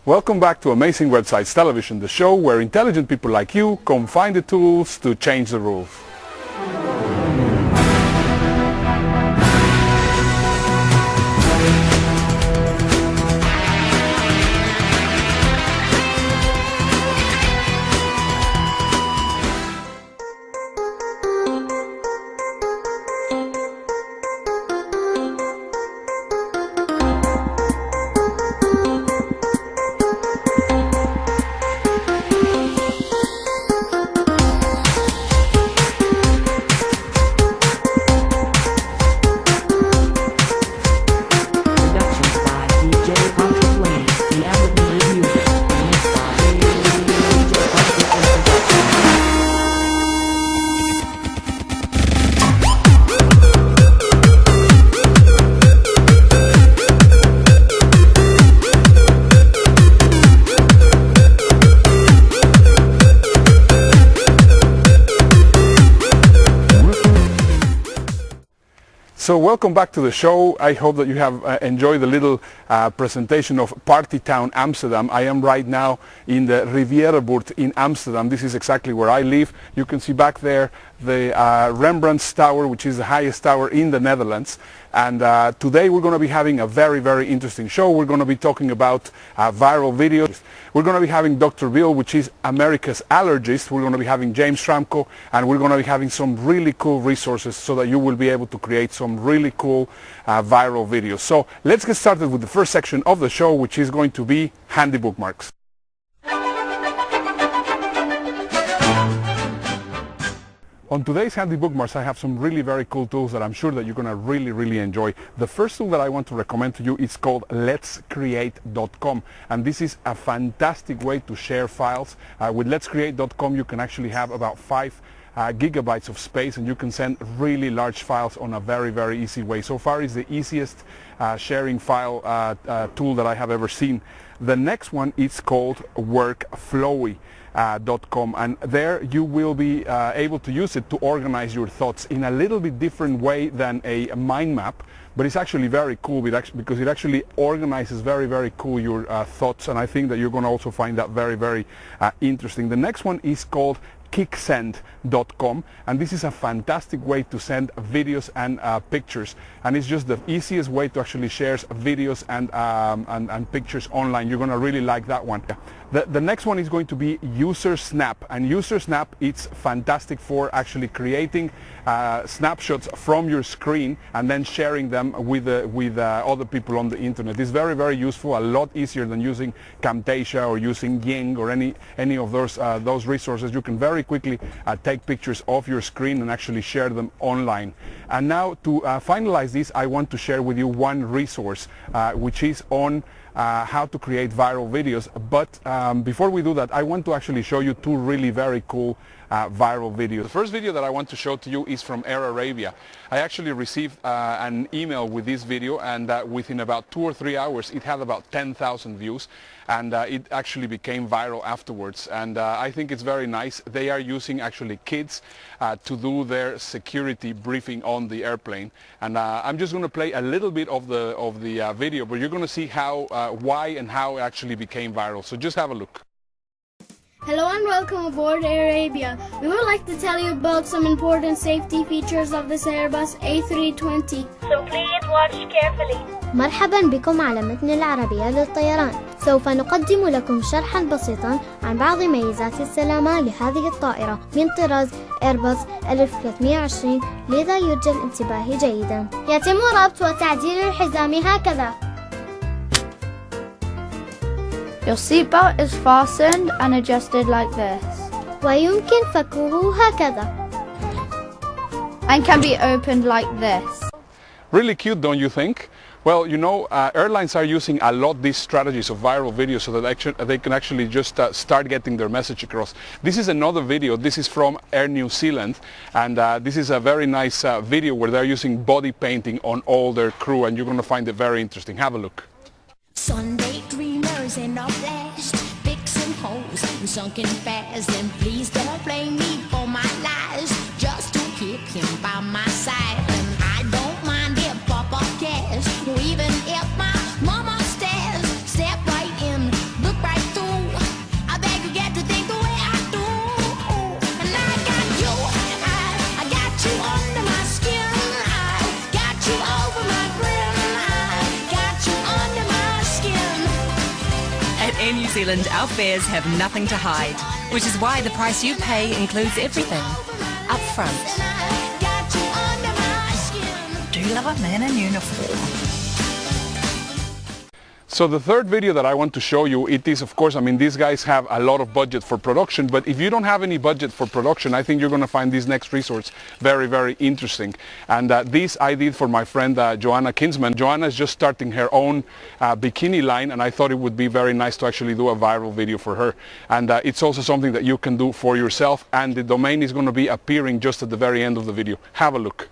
Welcome back to Amazing Websites Television, the show where intelligent people like you come find the tools to change the rules. So welcome back to the show. I hope that you have enjoyed the little presentation of Party Town Amsterdam. I am right now in the Rivierenbuurt in Amsterdam. This is exactly where I live. You can see back there the Rembrandt's Tower, which is the highest tower in the Netherlands. And today we're going to be having a very, very interesting show. We're going to be talking about viral videos. We're going to be having Dr. Bill, which is America's allergist. We're going to be having James Schramko, and we're going to be having some really cool resources so that you will be able to create some really cool viral videos. So let's get started with the first section of the show, which is going to be handy bookmarks. On today's handy bookmarks, I have some really very cool tools that I'm sure that you're going to really enjoy. The first tool that I want to recommend to you is called letscreate.com, and this is a fantastic way to share files. With letscreate.com you can actually have about 5 gigabytes of space, and you can send really large files on a very easy way. So far it's the easiest sharing file tool that I have ever seen. The next one is called workflowy.com, and there you will be able to use it to organize your thoughts in a little bit different way than a mind map, but it's actually very cool because it actually organizes very cool your thoughts, and I think that you're going to also find that very interesting. The next one is called kicksend.com, and this is a fantastic way to send videos and pictures, and it's just the easiest way to actually share videos and pictures online. You're going to really like that one. The next one is going to be UserSnap, and UserSnap, it's fantastic for actually creating snapshots from your screen and then sharing them with other people on the internet. It's very useful, a lot easier than using Camtasia or using Ying or any of those resources. You can very quickly take pictures of your screen and actually share them online. And now to finalize this, I want to share with you one resource which is on how to create viral videos. But before we do that, I want to actually show you 2 really very cool viral videos. The first video that I want to show to you is from Air Arabia. I actually received an email with this video, and within about 2 or 3 hours it had about 10,000 views, and it actually became viral afterwards, and I think it's very nice. They are using actually kids to do their security briefing on the airplane, and I'm just going to play a little bit of the video, but you're going to see how why and how it actually became viral. So just have a look. Hello and welcome aboard Air Arabia. We would like to tell you about some important safety features of this Airbus A320. So please watch carefully. مرحبا بكم على متن العربية للطيران. سوف نقدم لكم شرحا بسيطا عن بعض ميزات السلامة لهذه الطائرة من طراز إيرباص 1320، لذا يرجى الانتباه جيدا. يتم ربط وتعديل الحزام هكذا. Your seatbelt is fastened and adjusted like this. ويمكن فكه هكذا. And can be opened like this. Really cute, don't you think? Well, you know, airlines are using a lot these strategies of viral videos so that they can actually just start getting their message across. This is another video. This is from Air New Zealand, and this is a very nice video where they're using body painting on all their crew, and you're going to find it very interesting. Have a look. Sunday dreamers in our blast, fixing holes and sunken fast, and please don't blame me for my lies, just to keep him by my side. And I don't mind if Papa cares, even if my mama stares. Step right in, look In New Zealand, our fares have nothing to hide, which is why the price you pay includes everything up front. Do you love a man in uniform? So the third video that I want to show you, it is, of course, I mean, these guys have a lot of budget for production, but if you don't have any budget for production, I think you're going to find this next resource very, very interesting. And this I did for my friend Joanna Kinsman. Joanna is just starting her own bikini line, and I thought it would be very nice to actually do a viral video for her. And it's also something that you can do for yourself, and the domain is going to be appearing just at the very end of the video. Have a look.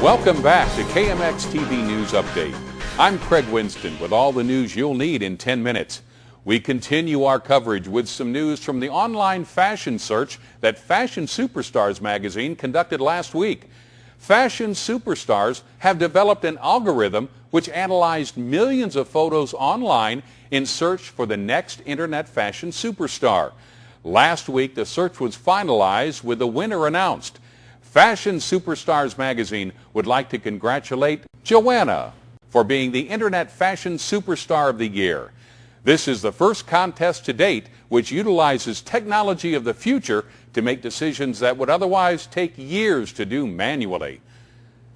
Welcome back to KMX TV News Update. I'm Craig Winston with all the news you'll need in 10 minutes. We continue our coverage with some news from the online fashion search that Fashion Superstars magazine conducted last week. Fashion Superstars have developed an algorithm which analyzed millions of photos online in search for the next internet fashion superstar. Last week, the search was finalized with the winner announced. Fashion Superstars magazine would like to congratulate Joanna for being the Internet Fashion Superstar of the Year. This is the first contest to date which utilizes technology of the future to make decisions that would otherwise take years to do manually.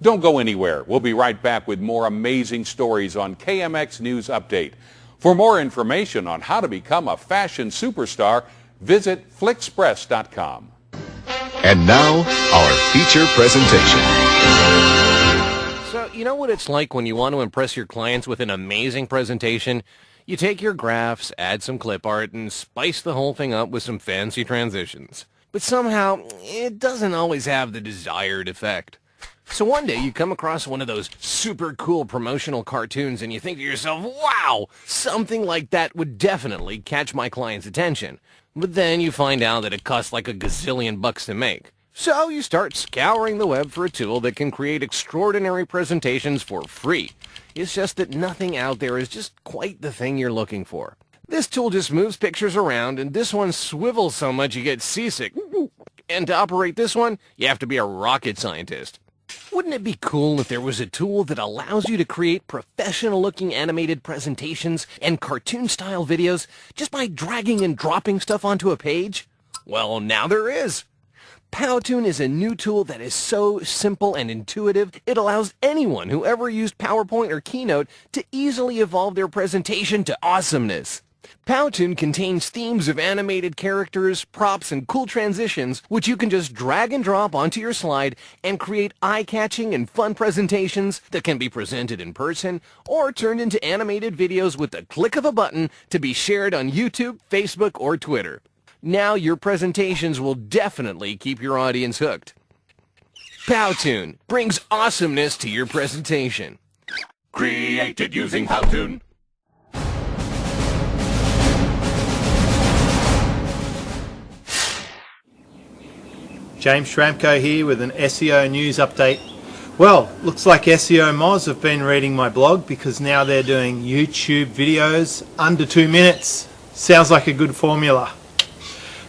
Don't go anywhere. We'll be right back with more amazing stories on KMX News Update. For more information on how to become a fashion superstar, visit flixpress.com. And now, our feature presentation. So, you know what it's like when you want to impress your clients with an amazing presentation? You take your graphs, add some clip art, and spice the whole thing up with some fancy transitions. But somehow, it doesn't always have the desired effect. So one day you come across one of those super cool promotional cartoons and you think to yourself, wow, something like that would definitely catch my client's attention. But then you find out that it costs like a gazillion bucks to make. So you start scouring the web for a tool that can create extraordinary presentations for free. It's just that nothing out there is just quite the thing you're looking for. This tool just moves pictures around, and this one swivels so much you get seasick. And to operate this one, you have to be a rocket scientist. Wouldn't it be cool if there was a tool that allows you to create professional-looking animated presentations and cartoon-style videos just by dragging and dropping stuff onto a page? Well, now there is. Powtoon is a new tool that is so simple and intuitive, it allows anyone who ever used PowerPoint or Keynote to easily evolve their presentation to awesomeness. Powtoon contains themes of animated characters, props, and cool transitions, which you can just drag and drop onto your slide and create eye-catching and fun presentations that can be presented in person or turned into animated videos with the click of a button to be shared on YouTube, Facebook, or Twitter. Now your presentations will definitely keep your audience hooked. Powtoon brings awesomeness to your presentation. Created using Powtoon. James Schramko here with an SEO news update. Well, looks like SEO Moz have been reading my blog because now they're doing YouTube videos under 2 minutes. Sounds like a good formula.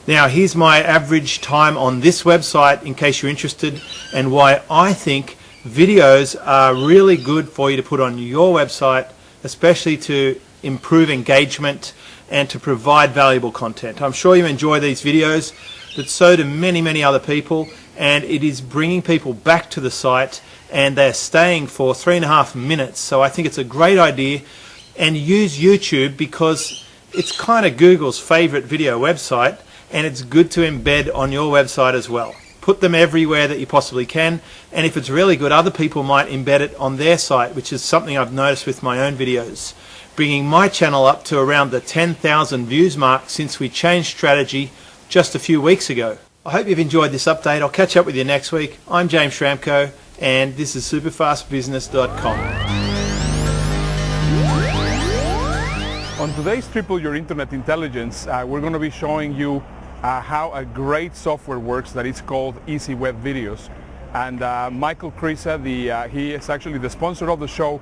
Now here's my average time on this website in case you're interested, and why I think videos are really good for you to put on your website, especially to improve engagement and to provide valuable content. I'm sure you enjoy these videos, but so do many, many other people, and it is bringing people back to the site and they're staying for 3.5 minutes. So I think it's a great idea, and use YouTube because it's kind of Google's favorite video website, and it's good to embed on your website as well. Put them everywhere that you possibly can, and if it's really good, other people might embed it on their site, which is something I've noticed with my own videos, bringing my channel up to around the 10,000 views mark since we changed strategy just a few weeks ago. I hope you've enjoyed this update. I'll catch up with you next week. I'm James Schramko, and this is superfastbusiness.com. On today's Triple Your Internet Intelligence, we're going to be showing you how a great software works that is called Easy Web Videos. And Michael Krisa, he is actually the sponsor of the show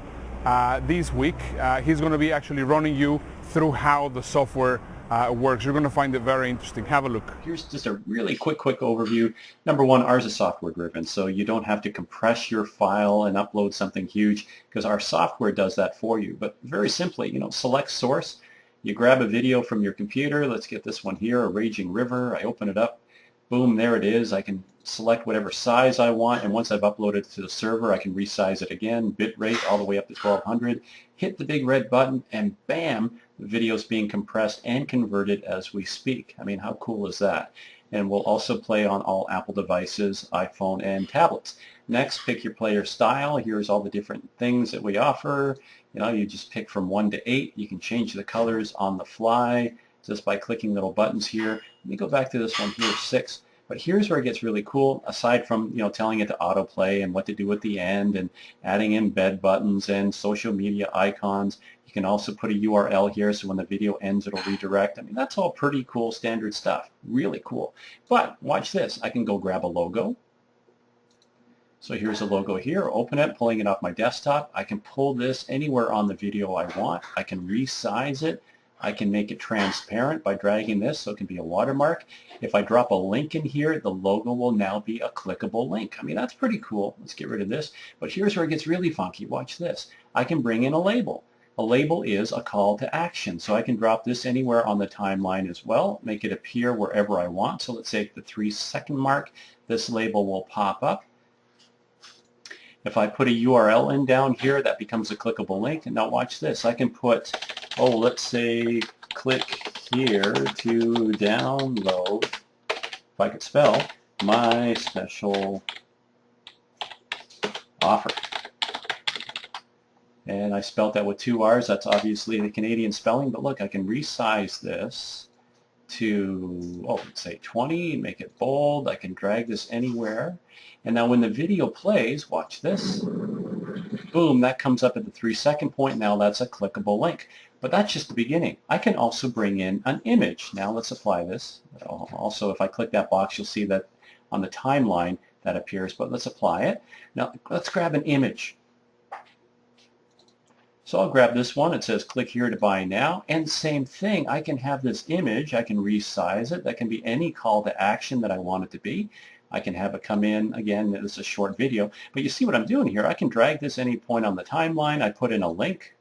this week. He's going to be actually running you through how the software works. You're going to find it very interesting. Have a look. Here's just a really quick overview. Number one, ours is software driven, so you don't have to compress your file and upload something huge because our software does that for you. But very simply, select source. You grab a video from your computer. Let's get this one here, a raging river. I open it up. Boom, there it is. I can select whatever size I want, and once I've uploaded it to the server, I can resize it again, bit rate all the way up to 1200. Hit the big red button, and bam, the video's being compressed and converted as we speak. I mean, how cool is that? And we'll also play on all Apple devices, iPhone, and tablets. Next, pick your player style. Here's all the different things that we offer. You just pick from 1 to 8. You can change the colors on the fly just by clicking little buttons here. Let me go back to this one here, 6. But here's where it gets really cool. Aside from telling it to autoplay and what to do at the end and adding embed buttons and social media icons, you can also put a URL here so when the video ends it'll redirect. I mean, that's all pretty cool standard stuff. Really cool. But watch this. I can go grab a logo. So here's a logo here. Open it, pulling it off my desktop. I can pull this anywhere on the video I want. I can resize it. I can make it transparent by dragging this so it can be a watermark. If I drop a link in here, the logo will now be a clickable link. I mean, that's pretty cool. Let's get rid of this. But here's where it gets really funky. Watch this. I can bring in a label. A label is a call to action. So I can drop this anywhere on the timeline as well, make it appear wherever I want. So let's say at the 3-second mark, this label will pop up. If I put a URL in down here, that becomes a clickable link. And now watch this. I can put, let's say, click here to download, if I could spell, my special offer. And I spelled that with 2 R's. That's obviously the Canadian spelling. But look, I can resize this to, let's say 20, make it bold. I can drag this anywhere. And now when the video plays, watch this. Boom, that comes up at the 3-second point. Now that's a clickable link. But that's just the beginning. I can also bring in an image. Now let's apply this. Also, if I click that box, you'll see that on the timeline that appears. But let's apply it. Now let's grab an image. So I'll grab this one. It says click here to buy now. And same thing. I can have this image. I can resize it. That can be any call to action that I want it to be. I can have it come in. Again, this is a short video. But you see what I'm doing here. I can drag this any point on the timeline. I put in a link.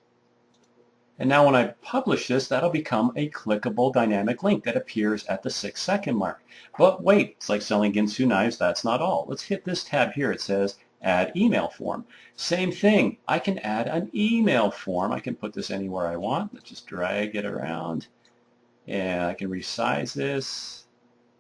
And now when I publish this, that'll become a clickable dynamic link that appears at the 6-second mark. But wait, it's like selling Ginsu knives. That's not all. Let's hit this tab here. It says add email form. Same thing. I can add an email form. I can put this anywhere I want. Let's just drag it around. And I can resize this.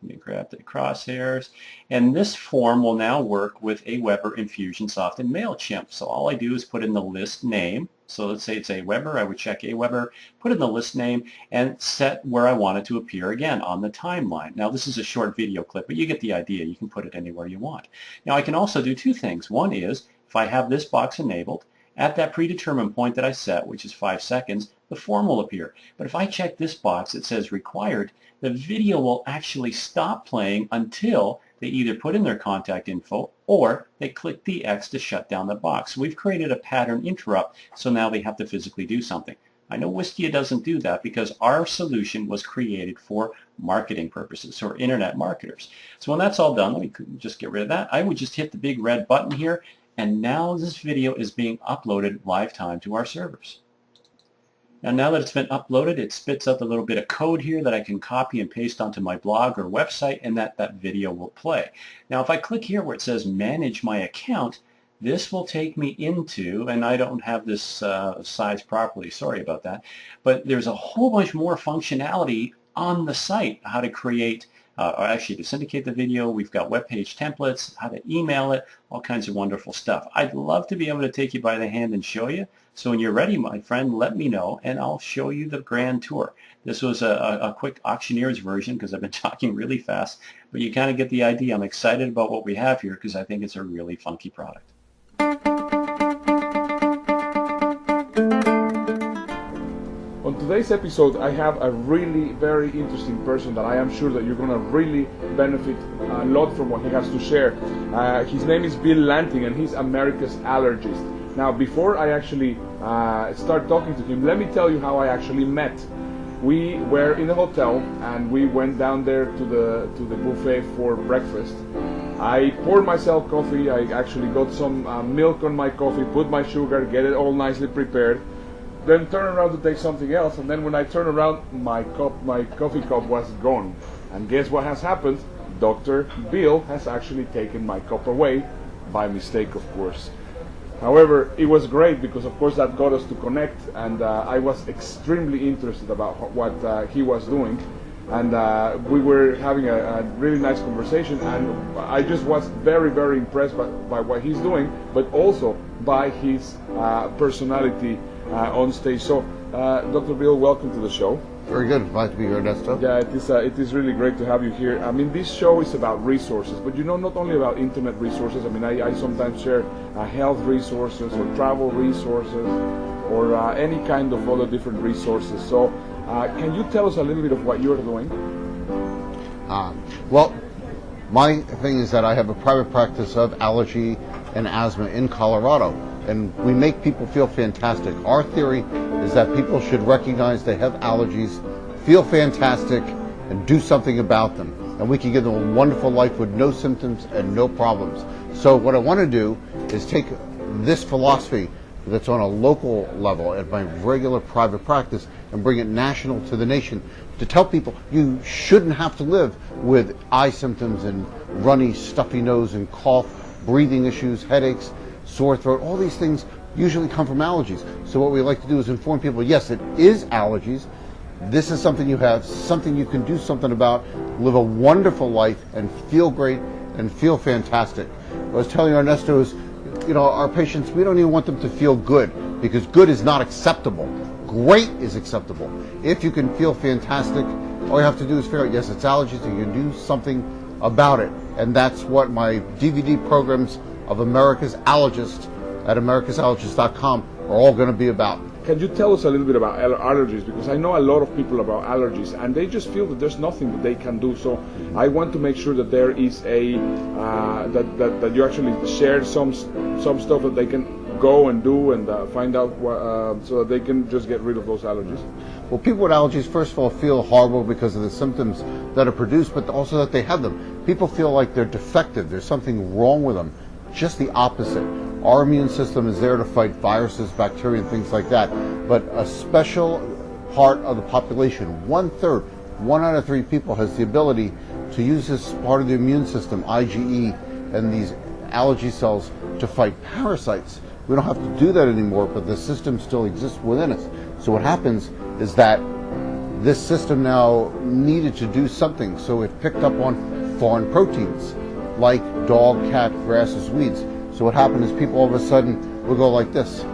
Let me grab the crosshairs. And this form will now work with Aweber, Infusionsoft, and MailChimp. So all I do is put in the list name. So let's say it's Aweber. I would check Aweber, put in the list name, and set where I want it to appear again on the timeline. Now this is a short video clip, but you get the idea. You can put it anywhere you want. Now I can also do 2 things. One is, if I have this box enabled, at that predetermined point that I set, which is 5 seconds, the form will appear. But if I check this box that says required, the video will actually stop playing until they either put in their contact info or they click the X to shut down the box. So we've created a pattern interrupt, so now they have to physically do something. I know Wistia doesn't do that because our solution was created for marketing purposes, for internet marketers. So when that's all done, let me just get rid of that. I would just hit the big red button here, and now this video is being uploaded live time to our servers. Now that it's been uploaded, it spits out a little bit of code here that I can copy and paste onto my blog or website, and that video will play. Now if I click here where it says manage my account, this will take me into, and I don't have this sized properly, sorry about that, but there's a whole bunch more functionality on the site, how to create, or actually to syndicate the video. We've got web page templates, how to email it, all kinds of wonderful stuff. I'd love to be able to take you by the hand and show you. So when you're ready, my friend, let me know, and I'll show you the grand tour. This was a quick auctioneer's version because I've been talking really fast, but you kind of get the idea. I'm excited about what we have here because I think it's a really funky product. On today's episode, I have a really very interesting person that I am sure that you're going to really benefit a lot from what he has to share. His name is Bill Lanting, and he's America's allergist. Now, before I actually start talking to him, let me tell you how I actually met we were in a hotel and we went down there to the buffet for breakfast. I poured myself coffee. I actually got some milk on my coffee, put my sugar, get it all nicely prepared, then turn around to take something else, and then when I turn around, my coffee cup was gone. And guess what has happened? Dr. Bill has actually taken my cup away, by mistake of course. However, it was great because of course that got us to connect, and I was extremely interested about what he was doing, and we were having a really nice conversation, and I just was very, very impressed by what he's doing, but also by his personality on stage. So, Dr. Bill, welcome to the show. Very good. Glad to be here, Ernesto. Yeah, it is really great to have you here. I mean, this show is about resources, but you know, not only about internet resources. I mean, I sometimes share health resources or travel resources or any kind of other different resources. So, can you tell us a little bit of what you're doing? Well, my thing is that I have a private practice of allergy and asthma in Colorado, and we make people feel fantastic. Our theory is that people should recognize they have allergies, feel fantastic, and do something about them. And we can give them a wonderful life with no symptoms and no problems. So what I want to do is take this philosophy that's on a local level at my regular private practice and bring it national to the nation to tell people you shouldn't have to live with eye symptoms and runny, stuffy nose and cough, breathing issues, headaches, sore throat. All these things usually come from allergies. So what we like to do is inform people, yes, it is allergies. This is something you have, something you can do something about, live a wonderful life and feel great and feel fantastic. I was telling Ernesto is, you know, our patients, we don't even want them to feel good because good is not acceptable. Great is acceptable. If you can feel fantastic, all you have to do is figure out, yes, it's allergies, and you can do something about it. And that's what my DVD programs of America's Allergist at americasallergist.com are all going to be about. Can you tell us a little bit about allergies? Because I know a lot of people about allergies, and they just feel that there's nothing that they can do. So I want to make sure that there is a that you actually share some stuff that they can go and do and find out so that they can just get rid of those allergies. Well, people with allergies, first of all, feel horrible because of the symptoms that are produced, but also that they have them. People feel like they're defective. There's something wrong with them. Just the opposite. Our immune system is there to fight viruses, bacteria, and things like that. But a special part of the population, 1/3, 1 out of 3 people has the ability to use this part of the immune system, IgE, and these allergy cells to fight parasites. We don't have to do that anymore, but the system still exists within us. So what happens is that this system now needed to do something, so it picked up on foreign proteins, like dog, cat, grasses, weeds. So what happened is people all of a sudden will go like this,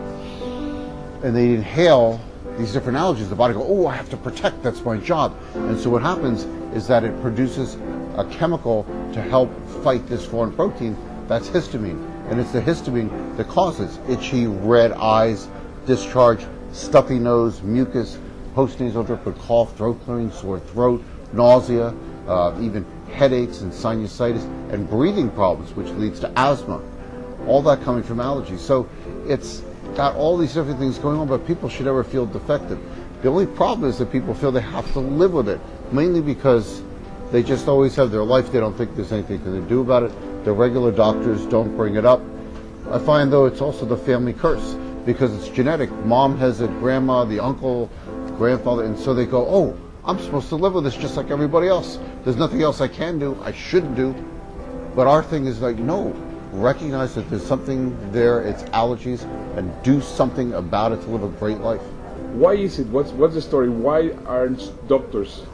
and they inhale these different allergens. The body goes, oh, I have to protect, that's my job. And so what happens is that it produces a chemical to help fight this foreign protein, that's histamine. And it's the histamine that causes itchy, red eyes, discharge, stuffy nose, mucus, postnasal drip with cough, throat clearing, sore throat, nausea, even headaches and sinusitis, and breathing problems, which leads to asthma. All that coming from allergies. So it's got all these different things going on, but people should never feel defective. The only problem is that people feel they have to live with it, mainly because they just always have their life. They don't think there's anything they can do about it. The regular doctors don't bring it up. I find, though, it's also the family curse because it's genetic. Mom has it, grandma, the uncle, grandfather, and so they go, oh, I'm supposed to live with this just like everybody else. There's nothing else I can do, I shouldn't do. But our thing is like, no, recognize that there's something there, it's allergies, and do something about it to live a great life. Why is it? What's the story? Why aren't doctors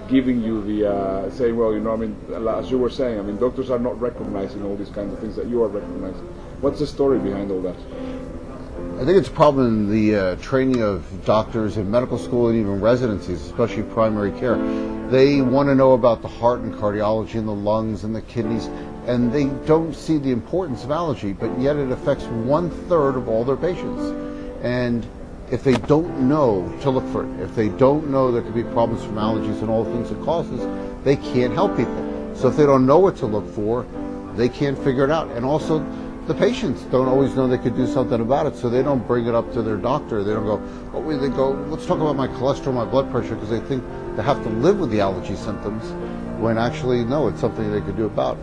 giving you the saying, well, you know, I mean, as you were saying, I mean, doctors are not recognizing all these kinds of things that you are recognizing. What's the story behind all that? I think it's a problem in the training of doctors in medical school and even residencies, especially primary care. They want to know about the heart and cardiology and the lungs and the kidneys, and they don't see the importance of allergy, but yet it affects 1/3 of all their patients. And if they don't know to look for it, if they don't know there could be problems from allergies and all the things it causes, they can't help people. So if they don't know what to look for, they can't figure it out. And also, the patients don't always know they could do something about it, so they don't bring it up to their doctor. They don't go, oh, they go, let's talk about my cholesterol, my blood pressure, because they think they have to live with the allergy symptoms, when actually, no, it's something they could do about.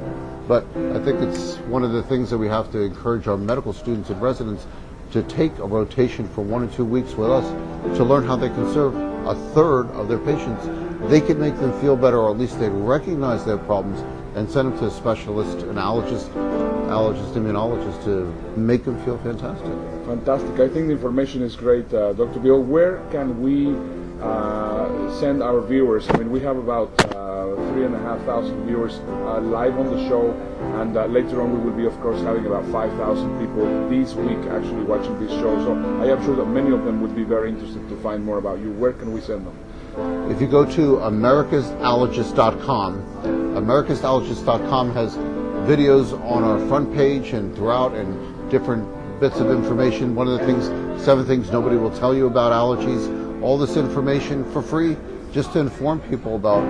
But I think it's one of the things that we have to encourage our medical students and residents to take a rotation for 1 or 2 weeks with us to learn how they can serve a third of their patients. They can make them feel better, or at least they recognize their problems and send them to a specialist, an allergist, immunologist, to make them feel fantastic. Fantastic. I think the information is great. Dr. Bill, where can we send our viewers? I mean, we have about 3,500 viewers live on the show, and later on we will be, of course, having about 5,000 people this week actually watching this show. So I am sure that many of them would be very interested to find more about you. Where can we send them? If you go to americasallergist.com, americasallergist.com has videos on our front page and throughout, and different bits of information. One of the things, 7 things nobody will tell you about allergies. All this information for free, just to inform people about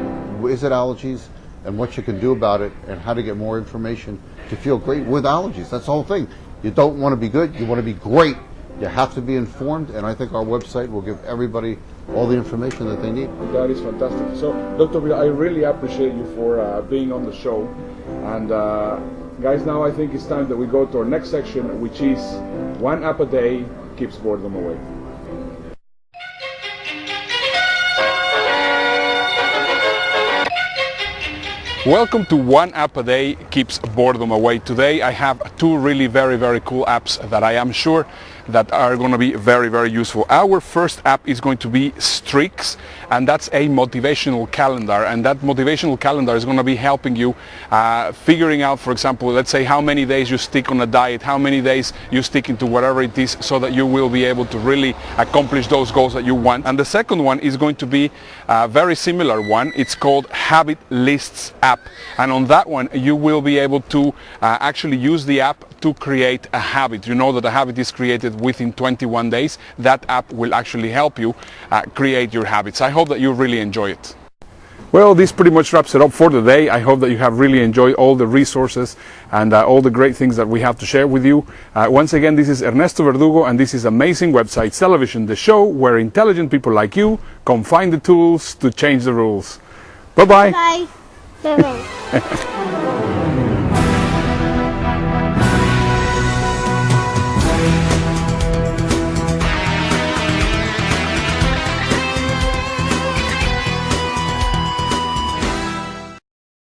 is it allergies and what you can do about it, and how to get more information to feel great with allergies. That's the whole thing. You don't want to be good, you want to be great. You have to be informed, and I think our website will give everybody all the information that they need. That is fantastic. So, Dr. Bill, I really appreciate you for being on the show. And guys, now I think it's time that we go to our next section, which is one app a day keeps boredom away. Welcome to One App a Day Keeps Boredom Away. Today I have 2 really very cool apps that I am sure that are going to be very useful. Our first app is going to be Streaks, and that's a motivational calendar, and that motivational calendar is going to be helping you figuring out, for example, let's say how many days you stick on a diet, how many days you stick into whatever it is, so that you will be able to really accomplish those goals that you want. And the second one is going to be a very similar one. It's called Habit Lists app, and on that one you will be able to actually use the app to create a habit. You know that a habit is created within 21 days. That app will actually help you create your habits. I hope that you really enjoy it. Well, this pretty much wraps it up for today. I hope that you have really enjoyed all the resources and all the great things that we have to share with you. Once again, this is Ernesto Verdugo, and this is Amazing Websites Television, the show where intelligent people like you come find the tools to change the rules. Bye-bye. Bye. Bye-bye.